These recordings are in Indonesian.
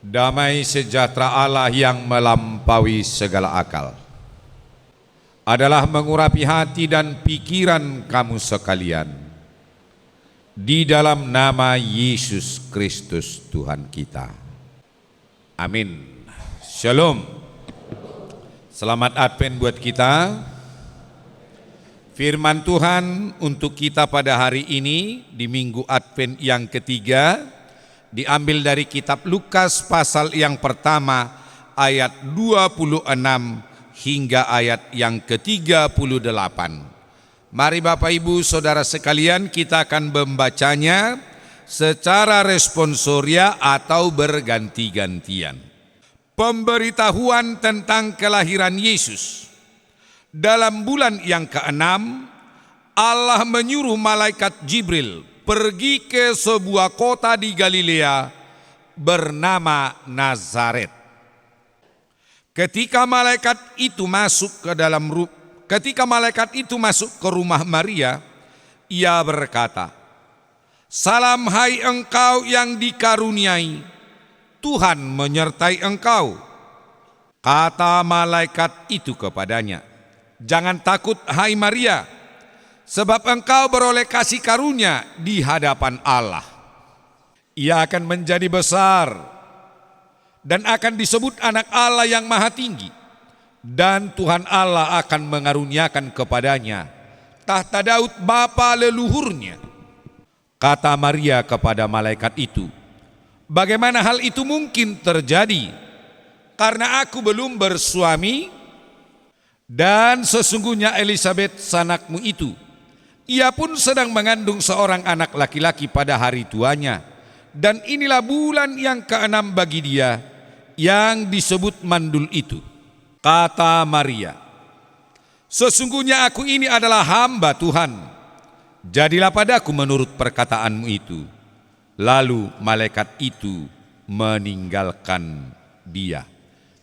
Damai sejahtera Allah yang melampaui segala akal adalah mengurapi hati dan pikiran kamu sekalian di dalam nama Yesus Kristus Tuhan kita. Amin. Shalom. Selamat Advent buat kita. Firman Tuhan untuk kita pada hari ini di Minggu Advent yang ketiga diambil dari kitab Lukas pasal yang pertama ayat 26 hingga ayat yang ke-38. Mari Bapak Ibu Saudara sekalian, kita akan membacanya secara responsoria atau berganti-gantian. Pemberitahuan tentang kelahiran Yesus. Dalam bulan yang ke-6, Allah menyuruh malaikat Jibril pergi ke sebuah kota di Galilea bernama Nazaret. Ketika malaikat itu masuk ke rumah Maria, ia berkata, "Salam hai engkau yang dikaruniai, Tuhan menyertai engkau." Kata malaikat itu kepadanya, "Jangan takut hai Maria, sebab engkau beroleh kasih karunia di hadapan Allah. Ia akan menjadi besar dan akan disebut anak Allah yang maha tinggi. Dan Tuhan Allah akan mengaruniakan kepadanya tahta Daud bapa leluhurnya." Kata Maria kepada malaikat itu, "Bagaimana hal itu mungkin terjadi? Karena aku belum bersuami, dan sesungguhnya Elisabet sanakmu itu, ia pun sedang mengandung seorang anak laki-laki pada hari tuanya, dan inilah bulan yang ke-6 bagi dia yang disebut mandul itu." Kata Maria, "Sesungguhnya aku ini adalah hamba Tuhan, jadilah padaku menurut perkataanmu itu." Lalu malaikat itu meninggalkan dia.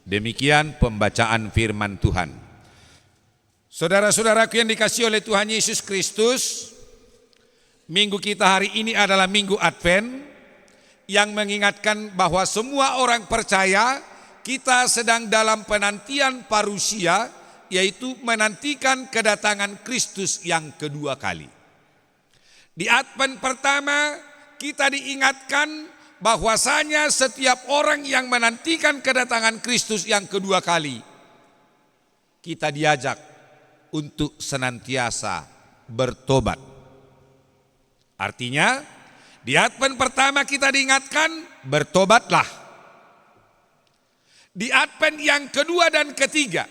Demikian pembacaan firman Tuhan. Saudara-saudaraku yang dikasihi oleh Tuhan Yesus Kristus, minggu kita hari ini adalah Minggu Advent yang mengingatkan bahwa semua orang percaya kita sedang dalam penantian parusia, yaitu menantikan kedatangan Kristus yang kedua kali. Di Advent pertama kita diingatkan bahwasanya setiap orang yang menantikan kedatangan Kristus yang kedua kali, kita diajak untuk senantiasa bertobat. Artinya, di Advent pertama kita diingatkan bertobatlah. Di Advent yang kedua dan ketiga,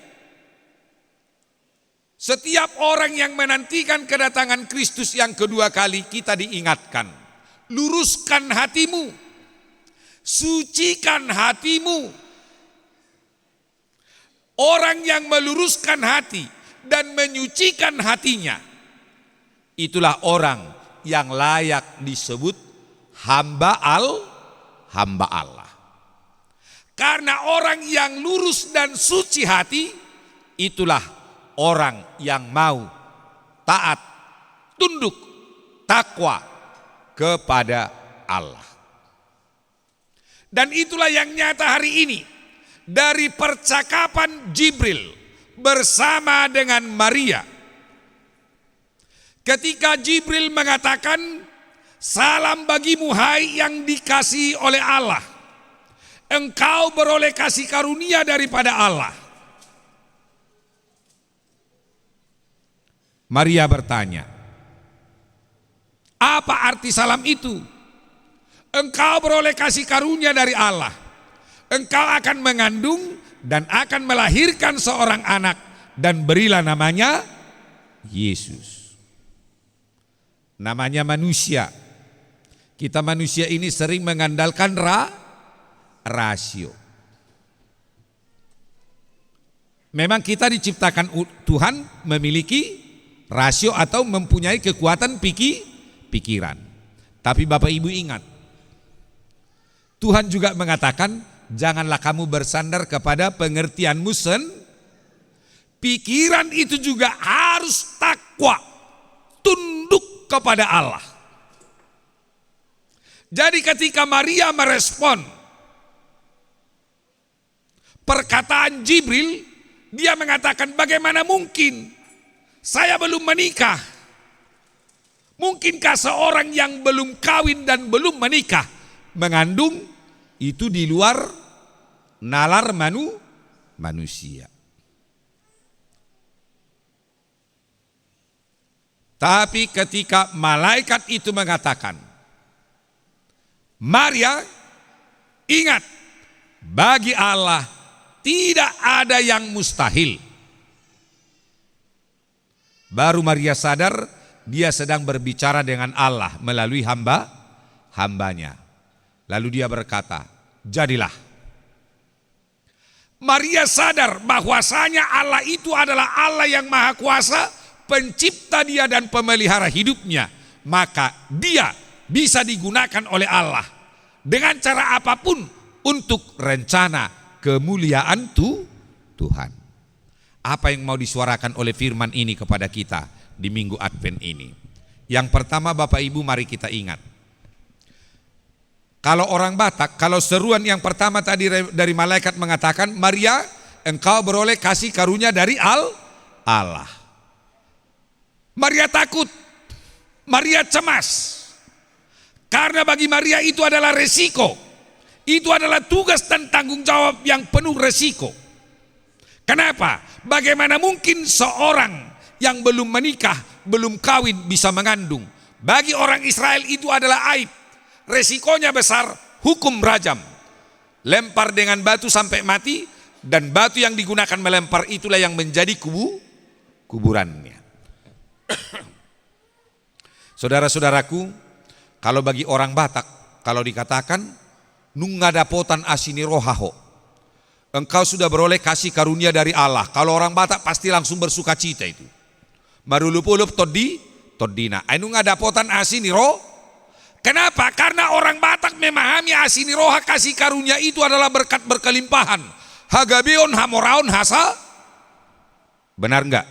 setiap orang yang menantikan kedatangan Kristus yang kedua kali, kita diingatkan, luruskan hatimu, sucikan hatimu. Orang yang meluruskan hati dan menyucikan hatinya, itulah orang yang layak disebut hamba Allah. Karena orang yang lurus dan suci hati, itulah orang yang mau taat, tunduk, takwa kepada Allah. Dan itulah yang nyata hari ini dari percakapan Jibril bersama dengan Maria. Ketika Jibril mengatakan, "Salam bagimu hai yang dikasihi oleh Allah, engkau beroleh kasih karunia daripada Allah." Maria bertanya, "Apa arti salam itu? Engkau beroleh kasih karunia dari Allah. Engkau akan mengandung dan akan melahirkan seorang anak, dan berilah namanya Yesus." Namanya manusia. Kita manusia ini sering mengandalkan rasio. Memang kita diciptakan Tuhan memiliki rasio atau mempunyai kekuatan pikiran. Tapi Bapak Ibu ingat, Tuhan juga mengatakan, janganlah kamu bersandar kepada pengertianmu pikiran itu juga harus takwa, tunduk kepada Allah. Jadi ketika Maria merespon perkataan Jibril, dia mengatakan, bagaimana mungkin saya belum menikah? Mungkinkah seorang yang belum kawin dan belum menikah mengandung? Itu di luar nalar manusia. Tapi ketika malaikat itu mengatakan, Maria, ingat, bagi Allah tidak ada yang mustahil. Baru Maria sadar dia sedang berbicara dengan Allah melalui hambanya. Lalu dia berkata, jadilah. Maria sadar bahwasanya Allah itu adalah Allah yang maha kuasa, pencipta dia dan pemelihara hidupnya. Maka dia bisa digunakan oleh Allah dengan cara apapun untuk rencana kemuliaan Tuhan. Apa yang mau disuarakan oleh firman ini kepada kita di minggu Advent ini? Yang pertama, Bapak Ibu, mari kita ingat. Kalau orang Batak, kalau seruan yang pertama tadi dari malaikat mengatakan, Maria, engkau beroleh kasih karunia dari Allah. Maria takut, Maria cemas. Karena bagi Maria itu adalah resiko. Itu adalah tugas dan tanggung jawab yang penuh resiko. Kenapa? Bagaimana mungkin seorang yang belum menikah, belum kawin bisa mengandung? Bagi orang Israel itu adalah aib. Resikonya besar, hukum rajam. Lempar dengan batu sampai mati, dan batu yang digunakan melempar itulah yang menjadi kuburannya. Saudara-saudaraku, kalau bagi orang Batak, kalau dikatakan nungadapotan asini rohaho, engkau sudah beroleh kasih karunia dari Allah. Kalau orang Batak pasti langsung bersuka cita itu. Marulup-ulup todina. Anu ngadapotan asini roh. Kenapa? Karena orang Batak memahami asini roha, kasih karunia itu adalah berkat berkelimpahan. Hagabeon hamoraon hasa. Benar enggak?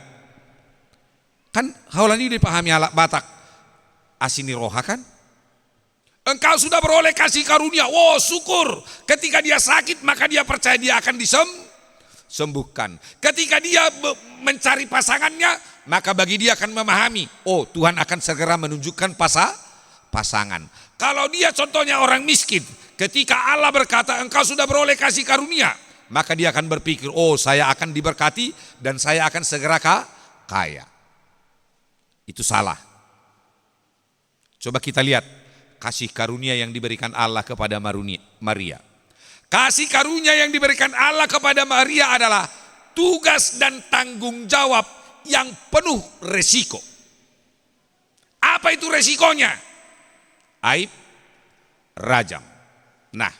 Kan haulani dipahami alat Batak. Asini roha kan? Engkau sudah beroleh kasih karunia. Wow, syukur. Ketika dia sakit maka dia percaya dia akan disembuhkan. Ketika dia mencari pasangannya, maka bagi dia akan memahami, oh Tuhan akan segera menunjukkan pasangan. Kalau dia contohnya orang miskin, ketika Allah berkata engkau sudah beroleh kasih karunia, maka dia akan berpikir, oh saya akan diberkati dan saya akan segera kaya. Itu salah. Coba kita lihat kasih karunia yang diberikan Allah kepada Maria. Kasih karunia yang diberikan Allah kepada Maria adalah tugas dan tanggung jawab yang penuh resiko. Apa itu resikonya? Aib rajam. Nah,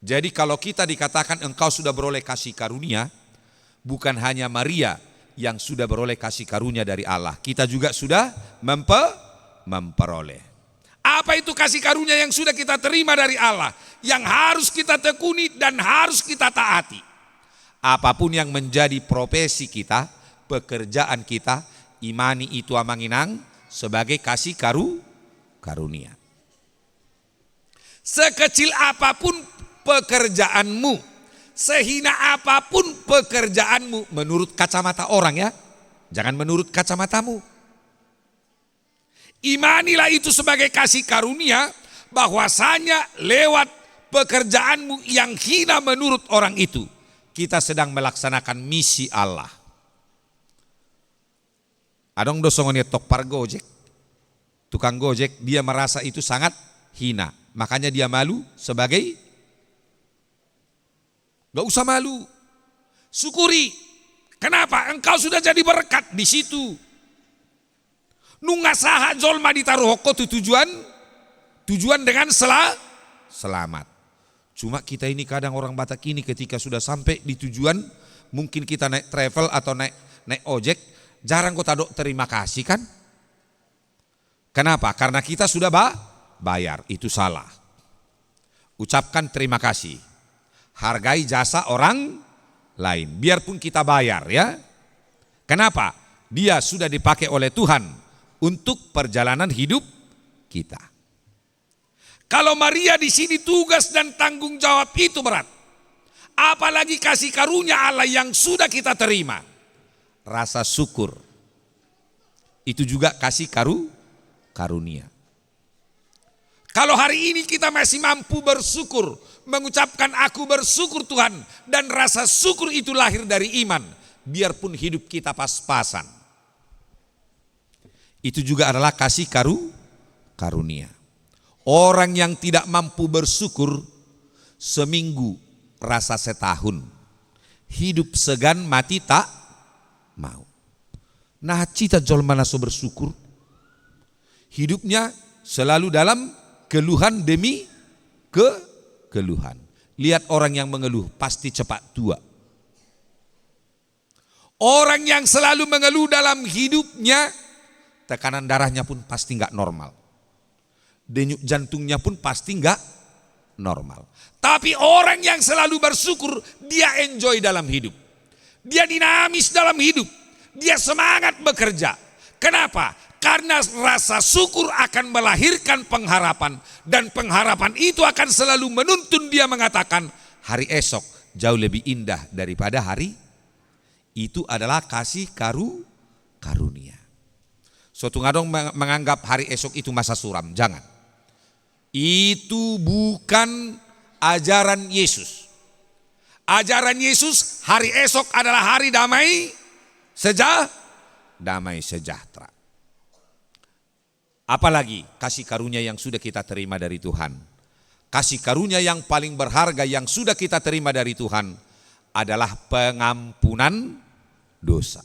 jadi kalau kita dikatakan engkau sudah beroleh kasih karunia, bukan hanya Maria yang sudah beroleh kasih karunia dari Allah, kita juga sudah memperoleh. Apa itu kasih karunia yang sudah kita terima dari Allah, yang harus kita tekuni dan harus kita taati? Apapun yang menjadi profesi kita, pekerjaan kita, imani itu amanginang sebagai kasih karunia. Sekecil apapun pekerjaanmu, sehina apapun pekerjaanmu menurut kacamata orang ya, jangan menurut kacamatamu. Imanilah itu sebagai kasih karunia, bahwasanya lewat pekerjaanmu yang hina menurut orang itu, kita sedang melaksanakan misi Allah. Adong dosongonnya tokpar gojek, tukang gojek, dia merasa itu sangat hina, makanya dia malu sebagai, gak usah malu, syukuri. Kenapa? Engkau sudah jadi berkat di situ. Nungasaha jolma ditaruh hoko tujuan dengan selamat. Cuma kita ini kadang orang Batak ini ketika sudah sampai di tujuan, mungkin kita naik travel atau naik ojek, jarang kok tadok terima kasih kan? Kenapa? Karena kita sudah bayar, itu salah. Ucapkan terima kasih. Hargai jasa orang lain, biarpun kita bayar ya. Kenapa? Dia sudah dipakai oleh Tuhan untuk perjalanan hidup kita. Kalau Maria di sini tugas dan tanggung jawab itu berat. Apalagi kasih karunia Allah yang sudah kita terima. Rasa syukur. Itu juga kasih karunia. Kalau hari ini kita masih mampu bersyukur, mengucapkan aku bersyukur Tuhan, dan rasa syukur itu lahir dari iman, biarpun hidup kita pas-pasan. Itu juga adalah kasih karunia. Orang yang tidak mampu bersyukur, seminggu rasa setahun. Hidup segan mati tak mau. Nah cita jolma naso bersyukur. Hidupnya selalu dalam keluhan demi keluhan. Lihat orang yang mengeluh pasti cepat tua. Orang yang selalu mengeluh dalam hidupnya, tekanan darahnya pun pasti nggak normal. Denyut jantungnya pun pasti nggak normal. Tapi orang yang selalu bersyukur, dia enjoy dalam hidup. Dia dinamis dalam hidup. Dia semangat bekerja. Kenapa? Karena rasa syukur akan melahirkan pengharapan. Dan pengharapan itu akan selalu menuntun dia mengatakan, hari esok jauh lebih indah daripada hari. Itu adalah kasih karunia. Suatu ngadong menganggap hari esok itu masa suram. Jangan. Itu bukan ajaran Yesus. Ajaran Yesus, hari esok adalah hari damai sejahtera. Apalagi kasih karunia yang sudah kita terima dari Tuhan. Kasih karunia yang paling berharga yang sudah kita terima dari Tuhan adalah pengampunan dosa.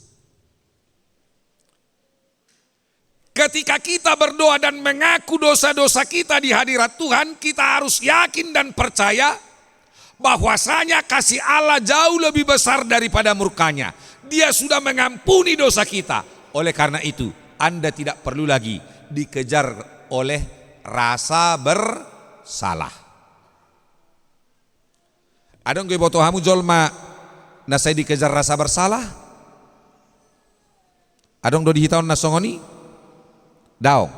Ketika kita berdoa dan mengaku dosa-dosa kita di hadirat Tuhan, kita harus yakin dan percaya bahwasanya kasih Allah jauh lebih besar daripada murkanya. Dia sudah mengampuni dosa kita. Oleh karena itu, Anda tidak perlu lagi dikejar oleh rasa bersalah. Adong gue boto hamu jolma na saya dikejar rasa bersalah. Adong do dihitaon na songoni. Daong.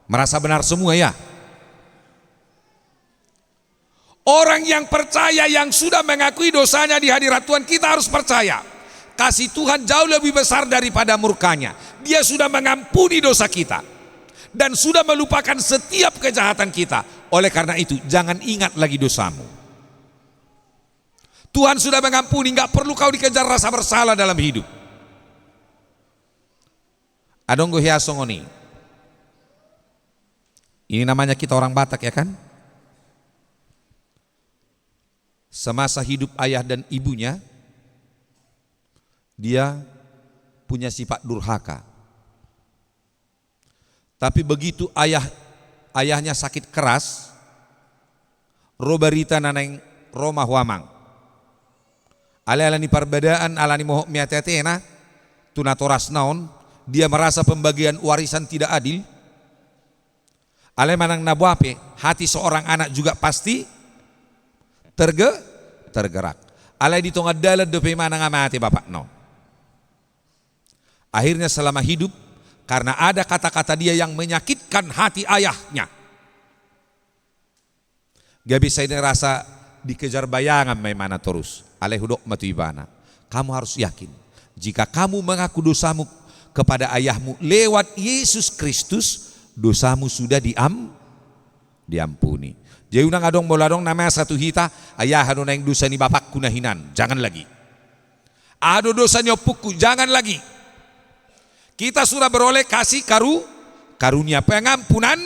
Merasa benar semua ya. Orang yang percaya, yang sudah mengakui dosanya di hadirat Tuhan, kita harus percaya kasih Tuhan jauh lebih besar daripada murkanya. Dia sudah mengampuni dosa kita dan sudah melupakan setiap kejahatan kita. Oleh karena itu jangan ingat lagi dosamu. Tuhan sudah mengampuni, gak perlu kau dikejar rasa bersalah dalam hidup. Adonggo hiasongoni. Ini namanya kita orang Batak ya kan? Semasa hidup ayah dan ibunya, dia punya sifat durhaka. Tapi begitu ayahnya sakit keras, robarita naneng Roma huamang. Alani perbedaan, alani mohok miatetena, tunatoras naon, dia merasa pembagian warisan tidak adil. Ale manang nabuape, hati seorang anak juga pasti tergerak. Alai di tongkat dalat dope manang amati bapak no. Akhirnya selama hidup, karena ada kata-kata dia yang menyakitkan hati ayahnya, gak bisa ini rasa dikejar bayangan memana terus. Alai hudok matu ibana. Kamu harus yakin, jika kamu mengaku dosamu kepada ayahmu lewat Yesus Kristus, dosamu sudah diampuni. Jadi unang adong boladong namanya satu hita, ayah anu nang dosa ni bapak kunahinan, jangan lagi. Ado dosa nyopuku, jangan lagi. Kita sudah beroleh kasih karunia pengampunan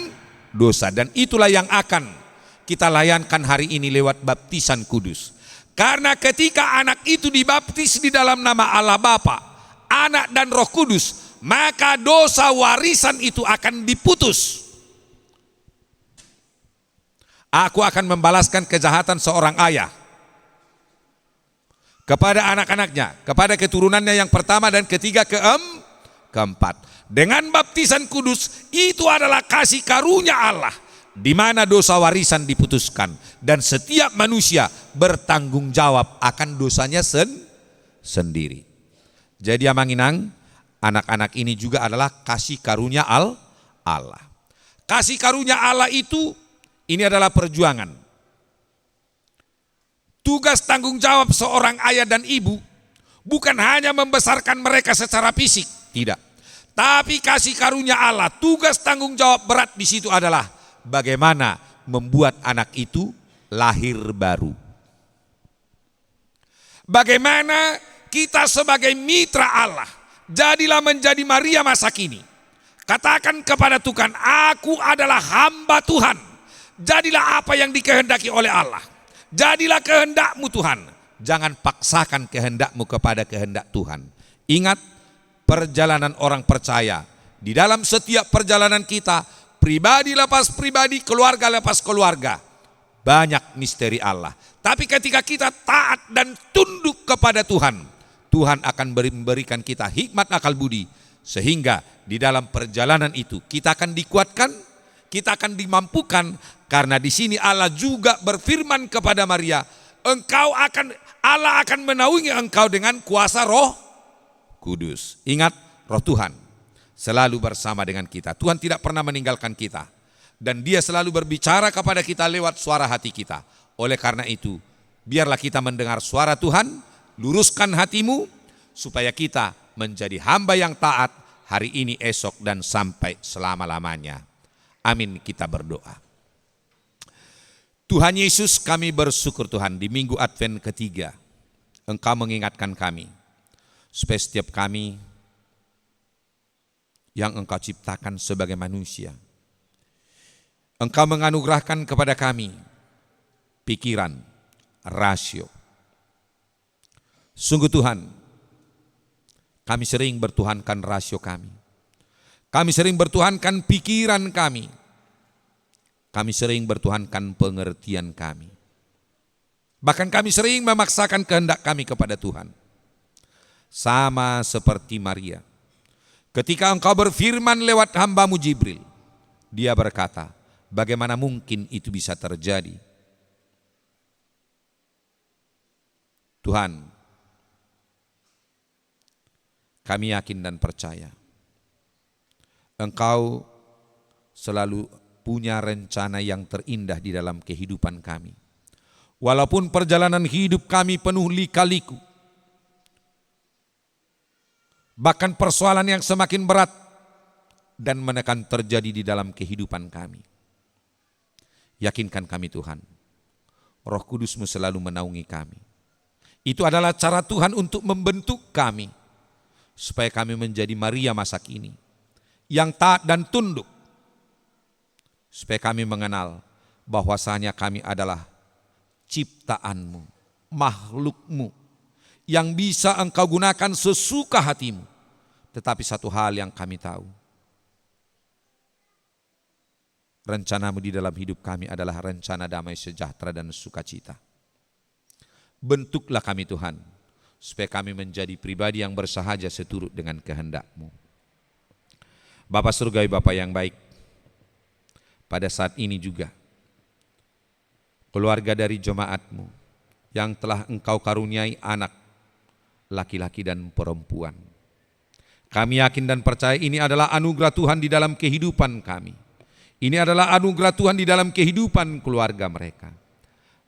dosa, dan itulah yang akan kita layankan hari ini lewat baptisan kudus. Karena ketika anak itu dibaptis di dalam nama Allah Bapa, Anak dan Roh Kudus, maka dosa warisan itu akan diputus. Aku akan membalaskan kejahatan seorang ayah kepada anak-anaknya, kepada keturunannya yang pertama dan ketiga keempat. Dengan baptisan kudus, itu adalah kasih karunia Allah, di mana dosa warisan diputuskan dan setiap manusia bertanggung jawab akan dosanya sendiri. Jadi amanginang, anak-anak ini juga adalah kasih karunia Allah. Kasih karunia Allah itu, ini adalah perjuangan. Tugas tanggung jawab seorang ayah dan ibu bukan hanya membesarkan mereka secara fisik, tidak. Tapi kasih karunia Allah, tugas tanggung jawab berat di situ adalah bagaimana membuat anak itu lahir baru. Bagaimana kita sebagai mitra Allah, jadilah menjadi Maria masa kini. Katakan kepada Tuhan, aku adalah hamba Tuhan. Jadilah apa yang dikehendaki oleh Allah. Jadilah kehendak-Mu Tuhan. Jangan paksakan kehendak-Mu kepada kehendak Tuhan. Ingat, perjalanan orang percaya. Di dalam setiap perjalanan kita, pribadi lepas pribadi, keluarga lepas keluarga, banyak misteri Allah. Tapi ketika kita taat dan tunduk kepada Tuhan, Tuhan akan memberikan kita hikmat akal budi. Sehingga di dalam perjalanan itu kita akan dikuatkan, kita akan dimampukan. Karena di sini Allah juga berfirman kepada Maria, Allah akan menaungi engkau dengan kuasa Roh Kudus. Ingat, Roh Tuhan selalu bersama dengan kita. Tuhan tidak pernah meninggalkan kita. Dan Dia selalu berbicara kepada kita lewat suara hati kita. Oleh karena itu, biarlah kita mendengar suara Tuhan, luruskan hatimu, supaya kita menjadi hamba yang taat hari ini, esok, dan sampai selama-lamanya. Amin, kita berdoa. Tuhan Yesus, kami bersyukur Tuhan di minggu Advent ketiga, Engkau mengingatkan kami, supaya setiap kami yang Engkau ciptakan sebagai manusia, Engkau menganugerahkan kepada kami pikiran, rasio. Sungguh Tuhan, kami sering bertuhankan rasio kami. Kami sering bertuhankan pikiran kami. Kami sering bertuhankan pengertian kami. Bahkan kami sering memaksakan kehendak kami kepada Tuhan. Sama seperti Maria. Ketika Engkau berfirman lewat hamba-Mu Jibril, dia berkata, bagaimana mungkin itu bisa terjadi? Tuhan, kami yakin dan percaya Engkau selalu punya rencana yang terindah di dalam kehidupan kami. Walaupun perjalanan hidup kami penuh lika-liku, bahkan persoalan yang semakin berat dan menekan terjadi di dalam kehidupan kami. Yakinkan kami Tuhan, Roh Kudus-Mu selalu menaungi kami. Itu adalah cara Tuhan untuk membentuk kami, supaya kami menjadi Maria masa kini, yang taat dan tunduk. Supaya kami mengenal bahwasanya kami adalah ciptaan-Mu, makhluk-Mu, yang bisa Engkau gunakan sesuka hati-Mu. Tetapi satu hal yang kami tahu, rencana-Mu di dalam hidup kami adalah rencana damai sejahtera dan sukacita. Bentuklah kami Tuhan, supaya kami menjadi pribadi yang bersahaja seturut dengan kehendak-Mu. Bapa Surgawi, Bapa yang baik, pada saat ini juga keluarga dari jemaat-Mu yang telah Engkau karuniai anak laki-laki dan perempuan, kami yakin dan percaya ini adalah anugerah Tuhan di dalam kehidupan kami. Ini adalah anugerah Tuhan di dalam kehidupan keluarga mereka.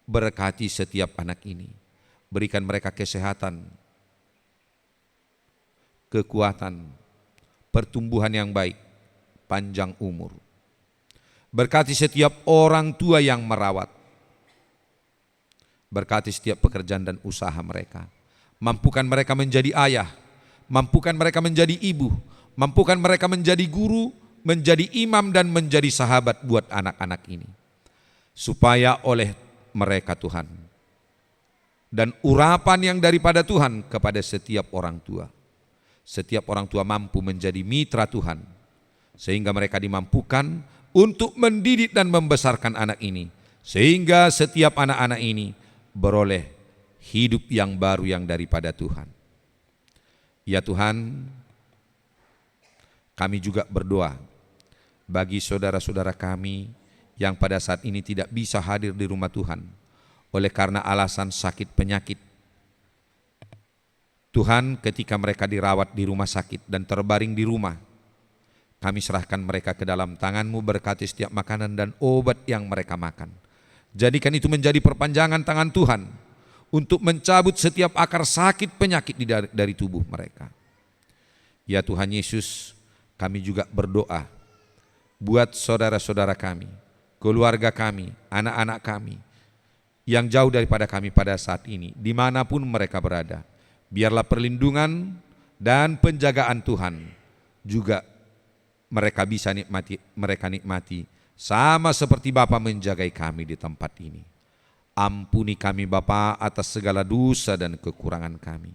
Berkati setiap anak ini, berikan mereka kesehatan, kekuatan, pertumbuhan yang baik, panjang umur. Berkati setiap orang tua yang merawat. Berkati setiap pekerjaan dan usaha mereka. Mampukan mereka menjadi ayah. Mampukan mereka menjadi ibu. Mampukan mereka menjadi guru, menjadi imam, dan menjadi sahabat buat anak-anak ini. Supaya oleh mereka Tuhan, dan urapan yang daripada Tuhan kepada setiap orang tua. Setiap orang tua mampu menjadi mitra Tuhan, sehingga mereka dimampukan untuk mendidik dan membesarkan anak ini, sehingga setiap anak-anak ini beroleh hidup yang baru yang daripada Tuhan. Ya Tuhan, kami juga berdoa bagi saudara-saudara kami yang pada saat ini tidak bisa hadir di rumah Tuhan oleh karena alasan sakit penyakit. Tuhan, ketika mereka dirawat di rumah sakit dan terbaring di rumah, kami serahkan mereka ke dalam tangan-Mu, berkati setiap makanan dan obat yang mereka makan. Jadikan itu menjadi perpanjangan tangan Tuhan untuk mencabut setiap akar sakit penyakit dari tubuh mereka. Ya Tuhan Yesus, kami juga berdoa buat saudara-saudara kami, keluarga kami, anak-anak kami yang jauh daripada kami pada saat ini, dimanapun mereka berada. Biarlah perlindungan dan penjagaan Tuhan juga mereka bisa nikmati sama seperti Bapa menjagai kami di tempat ini. Ampuni kami Bapa atas segala dosa dan kekurangan kami.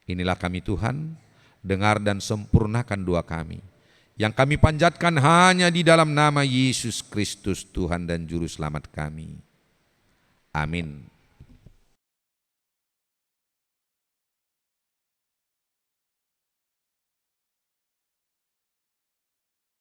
Inilah kami Tuhan, dengar dan sempurnakan doa kami, yang kami panjatkan hanya di dalam nama Yesus Kristus Tuhan dan Juru Selamat kami. Amin.